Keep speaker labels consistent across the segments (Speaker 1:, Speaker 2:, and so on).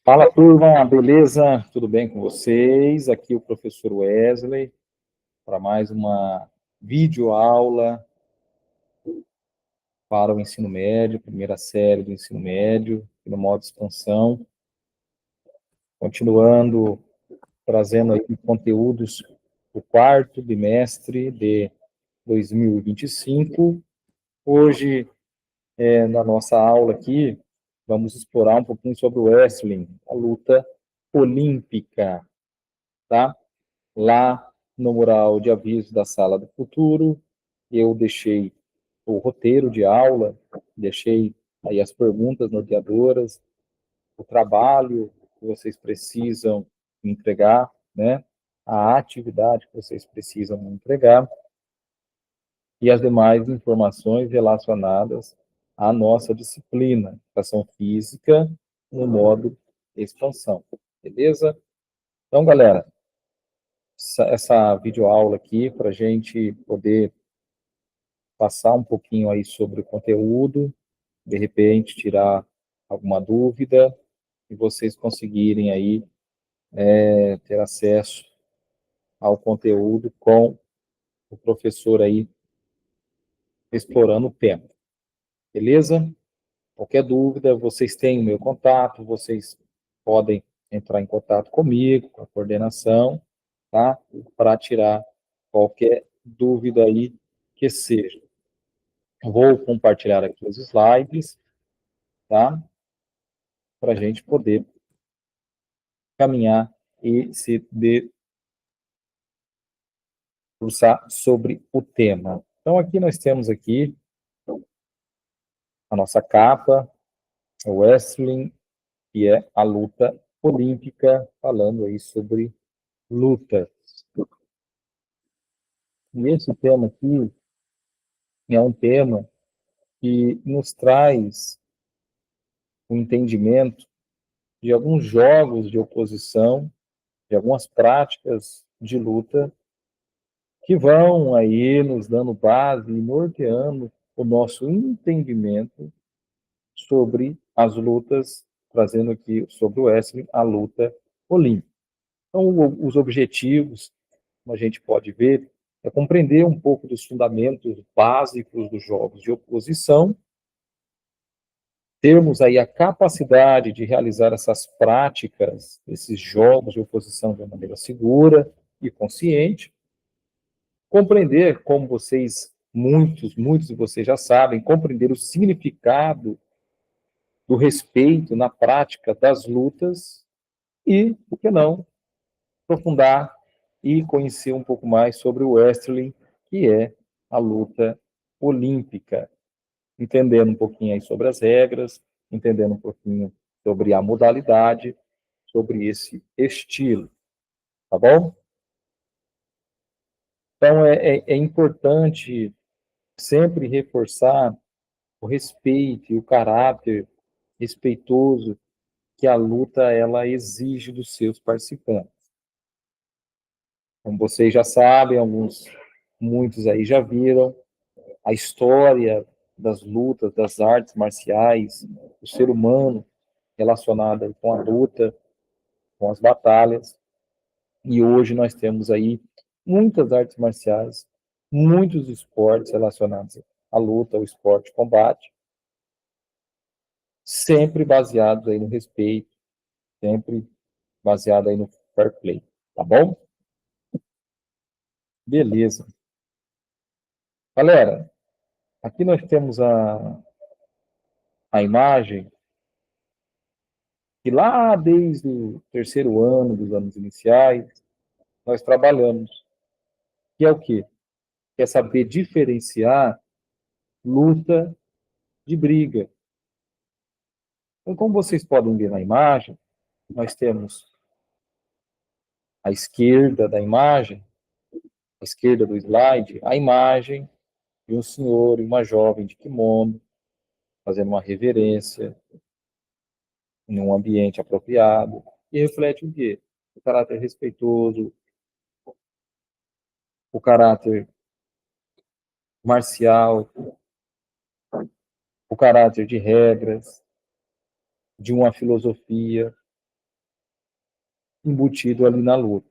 Speaker 1: Fala, turma, beleza? Tudo bem com vocês? Aqui o professor Wesley para mais uma videoaula para o ensino médio, primeira série do ensino médio, no modo expansão. Continuando, trazendo aí conteúdos do quarto bimestre de 2025. Hoje, na nossa aula aqui, vamos explorar um pouquinho sobre o wrestling, a luta olímpica, tá? Lá no mural de aviso da Sala do Futuro, eu deixei o roteiro de aula, deixei aí as perguntas norteadoras, o trabalho que vocês precisam entregar, né? A atividade que vocês precisam entregar e as demais informações relacionadas à nossa disciplina, educação física, no modo expansão. Beleza? Então, galera, essa videoaula aqui para a gente poder passar um pouquinho aí sobre o conteúdo, de repente tirar alguma dúvida e vocês conseguirem aí ter acesso ao conteúdo com o professor aí explorando o tema. Beleza? Qualquer dúvida, vocês têm o meu contato, vocês podem entrar em contato comigo, com a coordenação, tá? Para tirar qualquer dúvida aí que seja. Vou compartilhar aqui os slides, tá? Para a gente poder caminhar e se debruçar sobre o tema. Então, aqui nós temos aqui a nossa capa, o wrestling, que é a luta olímpica, falando aí sobre lutas. E esse tema aqui é um tema que nos traz o entendimento de alguns jogos de oposição, de algumas práticas de luta que vão aí nos dando base e norteando o nosso entendimento sobre as lutas, trazendo aqui sobre o wrestling a luta olímpica. Então, os objetivos, como a gente pode ver, é compreender um pouco dos fundamentos básicos dos jogos de oposição, termos aí a capacidade de realizar essas práticas, esses jogos de oposição de uma maneira segura e consciente, compreender, como vocês, muitos de vocês já sabem, compreender o significado do respeito na prática das lutas e, por que não, aprofundar e conhecer um pouco mais sobre o wrestling, que é a luta olímpica, entendendo um pouquinho aí sobre as regras, entendendo um pouquinho sobre a modalidade, sobre esse estilo, tá bom? Então, é importante sempre reforçar o respeito e o caráter respeitoso que a luta ela exige dos seus participantes. Como vocês já sabem, muitos aí já viram a história das lutas, das artes marciais, o ser humano relacionado com a luta, com as batalhas. E hoje nós temos aí muitas artes marciais, muitos esportes relacionados à luta, ao esporte, combate, sempre baseados aí no respeito, sempre baseado aí no fair play, tá bom? Beleza. Galera, aqui nós temos a imagem que lá desde o terceiro ano dos anos iniciais, nós trabalhamos, que é o quê? Que é saber diferenciar luta de briga. Então, como vocês podem ver na imagem, nós temos à esquerda da imagem, à esquerda do slide, a imagem de um senhor e uma jovem de kimono, fazendo uma reverência em um ambiente apropriado, e reflete o quê? O caráter respeitoso, o caráter marcial, o caráter de regras, de uma filosofia. embutido ali na luta.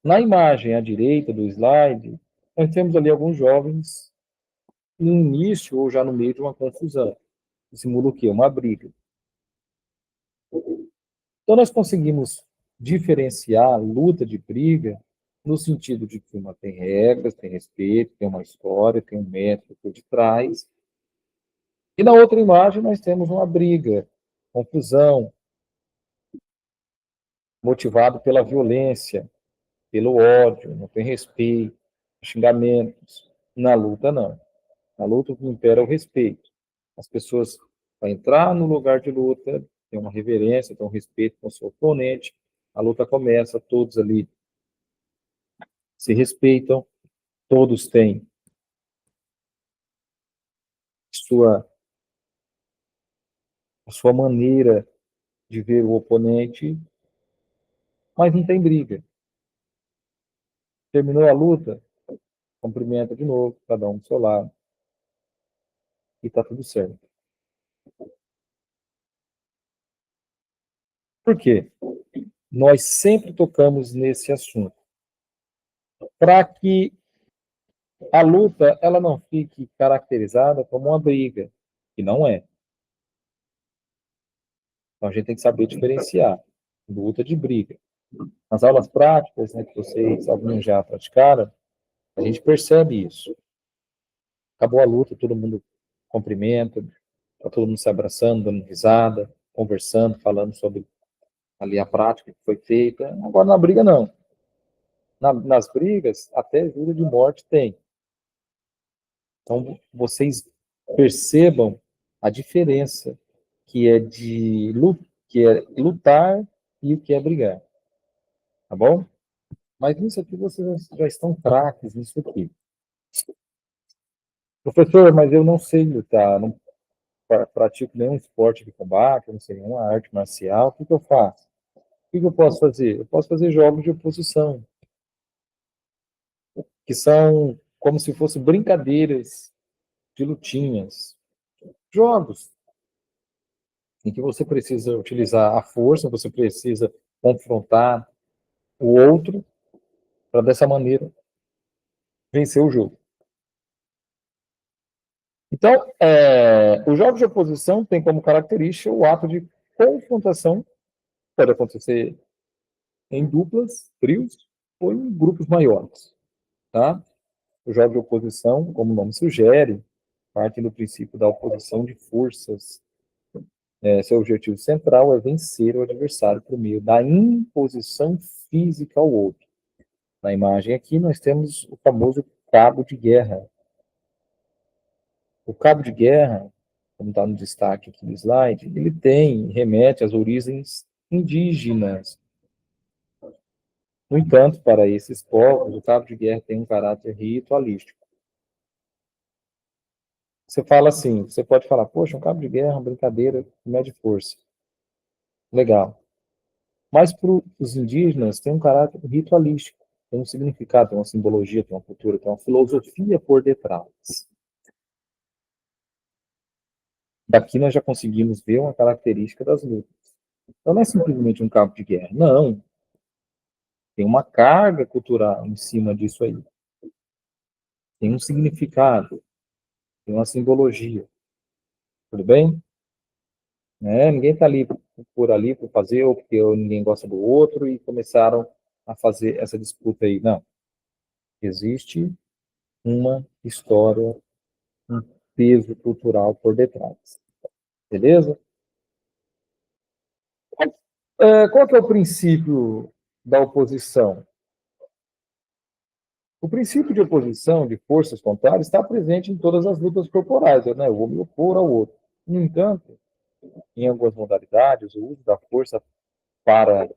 Speaker 1: Na imagem à direita do slide, nós temos ali alguns jovens no início ou já no meio de uma confusão. Simula o quê? Uma briga. Então, nós conseguimos diferenciar a luta de briga no sentido de que uma tem regras, tem respeito, tem uma história, tem um método por detrás. E na outra imagem nós temos uma briga, confusão, motivado pela violência, pelo ódio, não tem respeito, xingamentos. Na luta, não. Na luta, o que impera é o respeito. As pessoas vão entrar no lugar de luta, tem uma reverência, tem um respeito com o seu oponente, a luta começa, todos ali se respeitam, todos têm a sua maneira de ver o oponente, mas não tem briga. Terminou a luta, cumprimenta de novo, cada um do seu lado, e está tudo certo. Por quê? Nós sempre tocamos nesse assunto. Para que a luta ela não fique caracterizada como uma briga, que não é. Então a gente tem que saber diferenciar luta de briga. Nas aulas práticas, né, que vocês, alguns já praticaram, a gente percebe isso. Acabou a luta, todo mundo cumprimenta, está todo mundo se abraçando, dando risada, conversando, falando sobre ali a prática que foi feita. Agora na briga não. Nas brigas, até jura de morte tem. Então vocês percebam a diferença que é que é lutar e o que é brigar. Tá bom? Mas nisso aqui vocês já estão craques nisso aqui. Professor, mas eu não sei lutar, não pratico nenhum esporte de combate, não sei nenhuma arte marcial, o que eu faço? O que eu posso fazer? Eu posso fazer jogos de oposição, que são como se fossem brincadeiras de lutinhas. Jogos em que você precisa utilizar a força, você precisa confrontar o outro para, dessa maneira, vencer o jogo. Então, os jogos de oposição têm como característica o ato de confrontação, pode acontecer em duplas, trios, ou em grupos maiores. Tá? O jogo de oposição, como o nome sugere, parte do princípio da oposição de forças. Seu objetivo central é vencer o adversário por meio da imposição física ao outro. Na imagem aqui, nós temos o famoso cabo de guerra. O cabo de guerra, como está no destaque aqui do slide, ele remete às origens indígenas. No entanto, para esses povos, o cabo de guerra tem um caráter ritualístico. Você fala assim, você pode falar, poxa, um cabo de guerra é uma brincadeira que mede força. Legal. Mas para os indígenas tem um caráter ritualístico, tem um significado, tem uma simbologia, tem uma cultura, tem uma filosofia por detrás. Daqui nós já conseguimos ver uma característica das lutas. Então não é simplesmente um cabo de guerra, não. Tem uma carga cultural em cima disso aí. Tem um significado, tem uma simbologia. Tudo bem? Ninguém está ali por fazer, ou porque ninguém gosta do outro, e começaram a fazer essa disputa aí. Não. Existe uma história, um peso cultural por detrás. Beleza? Qual que é o princípio da oposição? O princípio de oposição de forças contrárias está presente em todas as lutas corporais. Né? Eu vou me opor ao outro. No entanto, em algumas modalidades, o uso da força para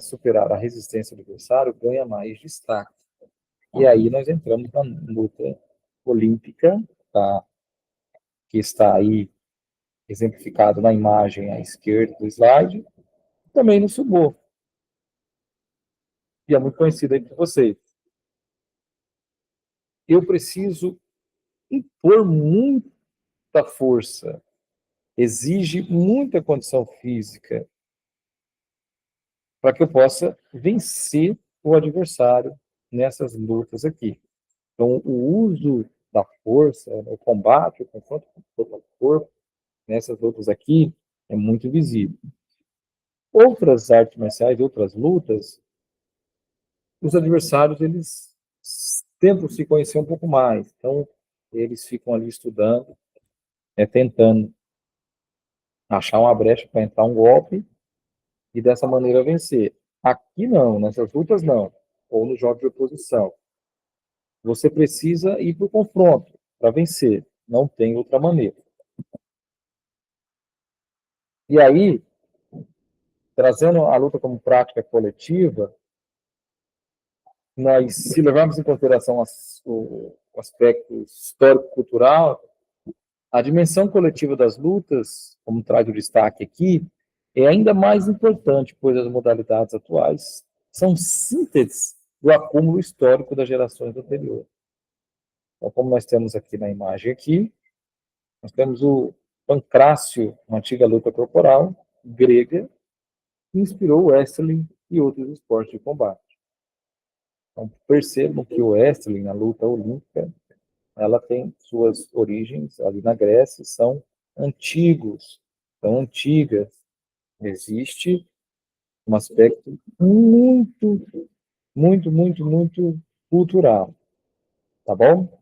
Speaker 1: superar a resistência do adversário ganha mais destaque. E aí nós entramos na luta olímpica, tá? Que está aí exemplificado na imagem à esquerda do slide, também no sumô, que é muito conhecido aí por vocês. Eu preciso impor muita força, exige muita condição física, para que eu possa vencer o adversário nessas lutas aqui. Então, o uso da força, o combate, o confronto corpo a corpo, nessas lutas aqui, é muito visível. Outras artes marciais, outras lutas, os adversários, eles tentam se conhecer um pouco mais. Então, eles ficam ali estudando, tentando achar uma brecha para entrar um golpe e dessa maneira vencer. Aqui não, nessas lutas não, ou no jogo de oposição. Você precisa ir para o confronto para vencer, não tem outra maneira. E aí, trazendo a luta como prática coletiva, nós, se levarmos em consideração o aspecto histórico-cultural, a dimensão coletiva das lutas, como traz o destaque aqui, é ainda mais importante, pois as modalidades atuais são síntese do acúmulo histórico das gerações anteriores. Então, como nós temos aqui na imagem aqui, nós temos o pancrácio, uma antiga luta corporal grega, que inspirou o wrestling e outros esportes de combate. Então, percebam que o wrestling, a luta olímpica, ela tem suas origens ali na Grécia, são antigas. Existe um aspecto muito cultural, tá bom?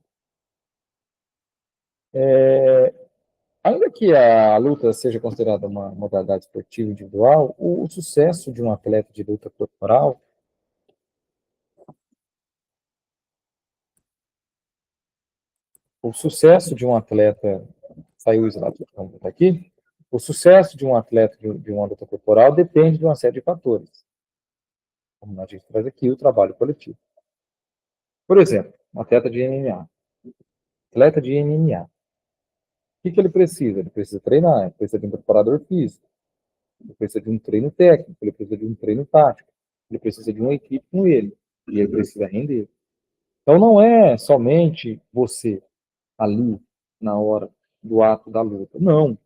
Speaker 1: Ainda que a luta seja considerada uma modalidade esportiva individual, o sucesso de um atleta de luta corporal, o sucesso de um atleta, saiu o slide aqui, o sucesso de um atleta de uma luta corporal depende de uma série de fatores, como a gente traz aqui, o trabalho coletivo. Por exemplo, um atleta de MMA. O que ele precisa? Ele precisa treinar, ele precisa de um preparador físico, ele precisa de um treino técnico, ele precisa de um treino tático, ele precisa de uma equipe com ele, e ele precisa render. Então não é somente você ali na hora do ato da luta. Não.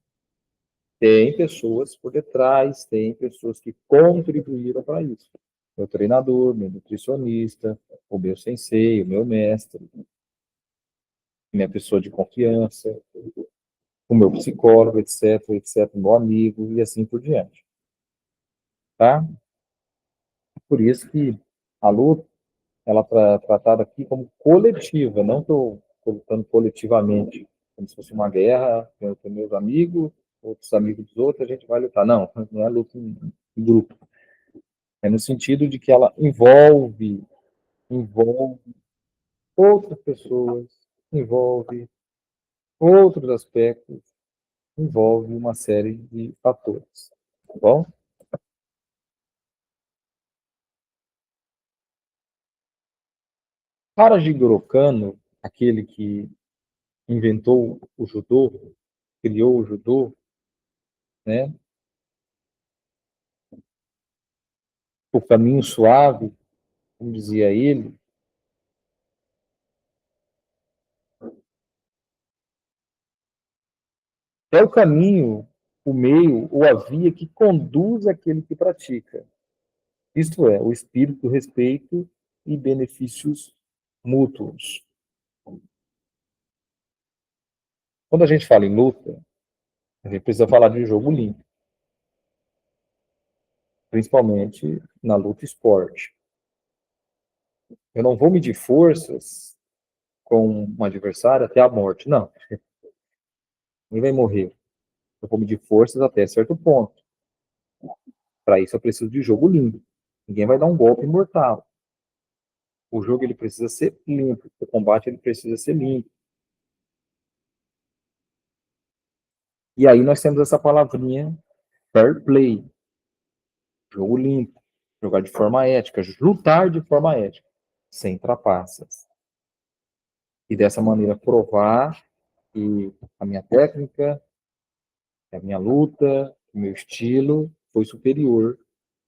Speaker 1: Tem pessoas por detrás, tem pessoas que contribuíram para isso. Meu treinador, meu nutricionista, o meu sensei, o meu mestre, minha pessoa de confiança, o meu psicólogo, etc, meu amigo e assim por diante. Tá? Por isso que a luta, ela é tratada aqui como coletiva, não estou colocando coletivamente, como se fosse uma guerra, eu tenho meus amigos, outros amigos dos outros, a gente vai lutar. Não, não é luta em grupo. É no sentido de que ela envolve outras pessoas, envolve outros aspectos, envolve uma série de fatores. Tá bom? Para Jigoro Kano, aquele que inventou o judô, criou o judô, né? O caminho suave, como dizia ele, é o caminho, o meio ou a via que conduz aquele que pratica. Isto é, o espírito do respeito e benefícios mútuos. Quando a gente fala em luta, a gente precisa falar de jogo limpo, principalmente na luta esporte. Eu não vou medir forças com um adversário até a morte, não. Ninguém vai morrer. Eu vou medir forças até certo ponto. Para isso eu preciso de jogo limpo. Ninguém vai dar um golpe mortal. O jogo ele precisa ser limpo. O combate ele precisa ser limpo. E aí nós temos essa palavrinha fair play. Jogo limpo. Jogar de forma ética. Lutar de forma ética. Sem trapaças. E dessa maneira provar que a minha técnica, a minha luta, o meu estilo foi superior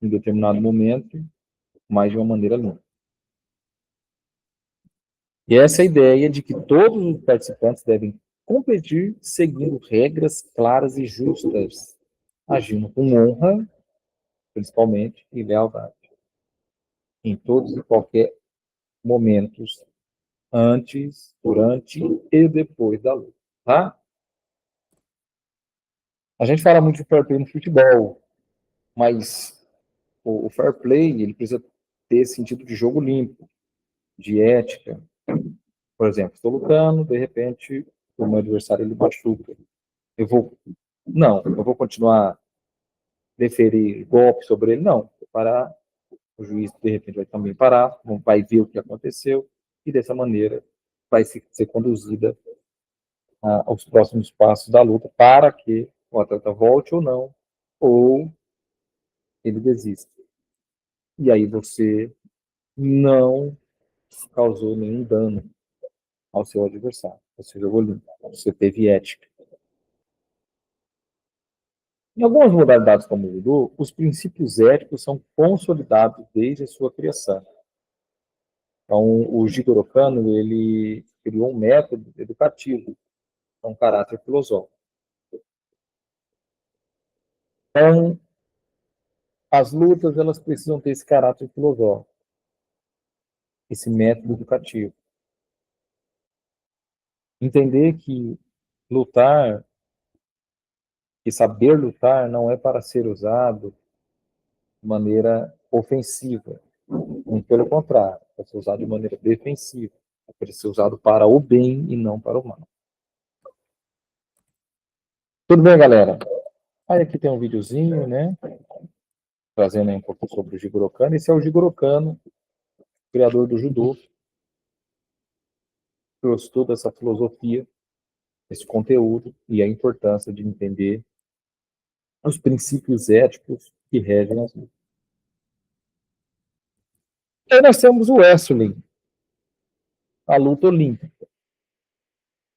Speaker 1: em determinado momento, mas de uma maneira limpa. E essa é a ideia de que todos os participantes devem competir seguindo regras claras e justas, agindo com honra, principalmente, e lealdade. Em todos e qualquer momentos, antes, durante e depois da luta, tá? A gente fala muito de fair play no futebol, mas o fair play, ele precisa ter sentido de jogo limpo, de ética. Por exemplo, estou lutando, de repente, o meu adversário ele machuca. Eu vou continuar deferir golpe sobre ele? Não. Vou parar, o juiz, de repente, vai também parar, vai ver o que aconteceu, e dessa maneira vai ser conduzida aos próximos passos da luta para que o atleta volte ou não, ou ele desista. E aí você não causou nenhum dano ao seu adversário. Você jogou limpo, você teve ética. Em algumas modalidades como o judô, os princípios éticos são consolidados desde a sua criação. Então, o Jigoro Kano, ele criou um método educativo, um caráter filosófico. Então, as lutas, elas precisam ter esse caráter filosófico, esse método educativo. Entender que lutar, que saber lutar não é para ser usado de maneira ofensiva. Muito pelo contrário, é para ser usado de maneira defensiva. É para ser usado para o bem e não para o mal. Tudo bem, galera? Aí aqui tem um videozinho, né? Trazendo aí um pouco sobre o Jigoro Kano. Esse é o Jigoro Kano, criador do judô. Trouxe toda essa filosofia, esse conteúdo e a importância de entender os princípios éticos que regem as lutas. Aí nós temos o wrestling, a luta olímpica,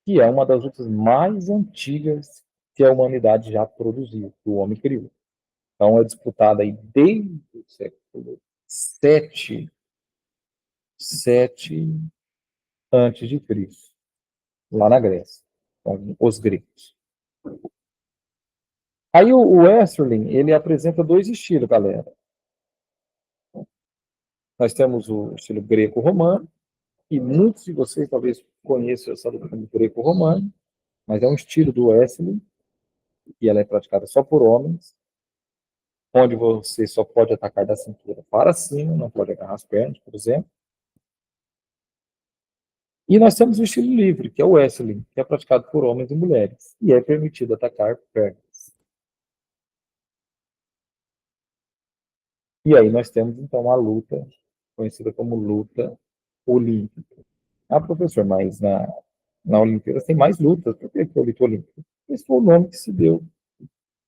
Speaker 1: que é uma das lutas mais antigas que a humanidade já produziu, que o homem criou. Então é disputada aí desde o século 7 antes de Cristo, lá na Grécia, com os gregos. Aí o wrestling, ele apresenta dois estilos, galera. Nós temos o estilo greco-romano, e muitos de vocês talvez conheçam essa luta como greco-romano, mas é um estilo do wrestling, e ela é praticada só por homens, onde você só pode atacar da cintura para cima, não pode agarrar as pernas, por exemplo. E nós temos o estilo livre, que é o wrestling, que é praticado por homens e mulheres, e é permitido atacar pernas. E aí nós temos, então, a luta, conhecida como luta olímpica. Ah, professor, mas na Olimpíada tem mais lutas, por que é a luta olímpica? Esse foi o nome que se deu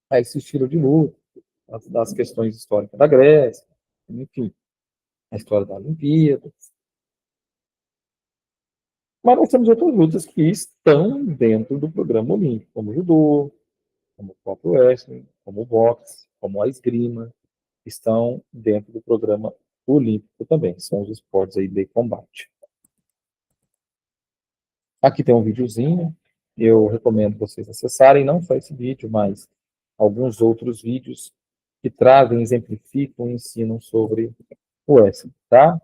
Speaker 1: a esse estilo de luta, das questões históricas da Grécia, enfim, a história da Olimpíada. Mas nós temos outras lutas que estão dentro do programa olímpico, como o judô, como o próprio wrestling, como o boxe, como a esgrima, estão dentro do programa olímpico também, são os esportes aí de combate. Aqui tem um videozinho, eu recomendo vocês acessarem, não só esse vídeo, mas alguns outros vídeos que trazem, exemplificam e ensinam sobre o wrestling, tá?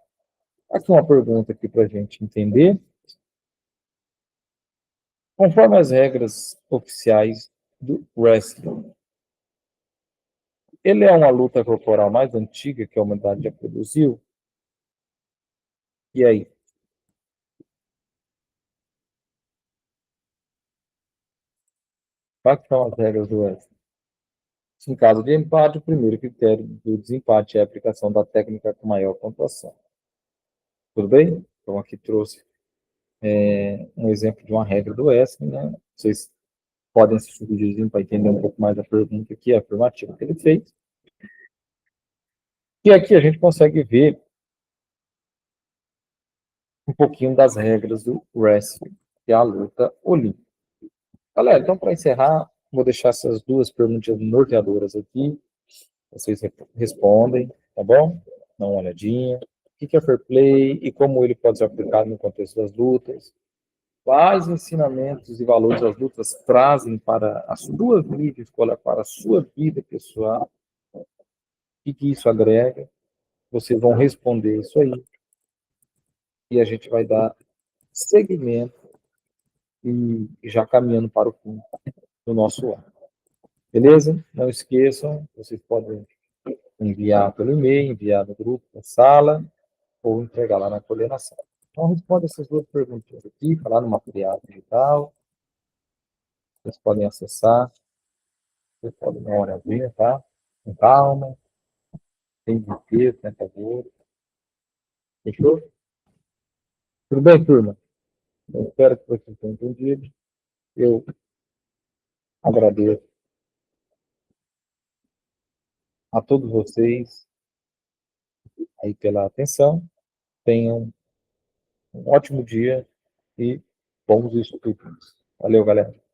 Speaker 1: Aqui uma pergunta aqui para a gente entender. Conforme as regras oficiais do wrestling, ele é uma luta corporal mais antiga que a humanidade já produziu? E aí? Quais são as regras do wrestling? Em caso de empate, o primeiro critério do desempate é a aplicação da técnica com maior pontuação. Tudo bem? Então, aqui trouxe um exemplo de uma regra do wrestling, né? Vocês podem assistir o videozinho para entender um pouco mais a pergunta aqui, a afirmativa que ele fez. E aqui a gente consegue ver um pouquinho das regras do wrestling, que é a luta olímpica. Galera, então para encerrar, vou deixar essas duas perguntas norteadoras aqui. Vocês respondem, tá bom? Dá uma olhadinha. O que é fair play e como ele pode ser aplicado no contexto das lutas? Quais ensinamentos e valores as lutas trazem para a sua vida escolar, para a sua vida pessoal? que isso agrega. Vocês vão responder isso aí. E a gente vai dar seguimento e já caminhando para o fim do nosso ano. Beleza? Não esqueçam, vocês podem enviar pelo e-mail, enviar no grupo da sala, ou entregar lá na coordenação. Então, responda essas duas perguntinhas aqui, está lá no material digital. Vocês podem acessar, vocês podem dar uma olhadinha, tá? Com calma, sem desespero, sem favor. Fechou? Tudo bem, turma? Eu espero que vocês tenham entendido. Eu agradeço a todos vocês aí pela atenção. Tenham um ótimo dia e bons estudos. Valeu, galera.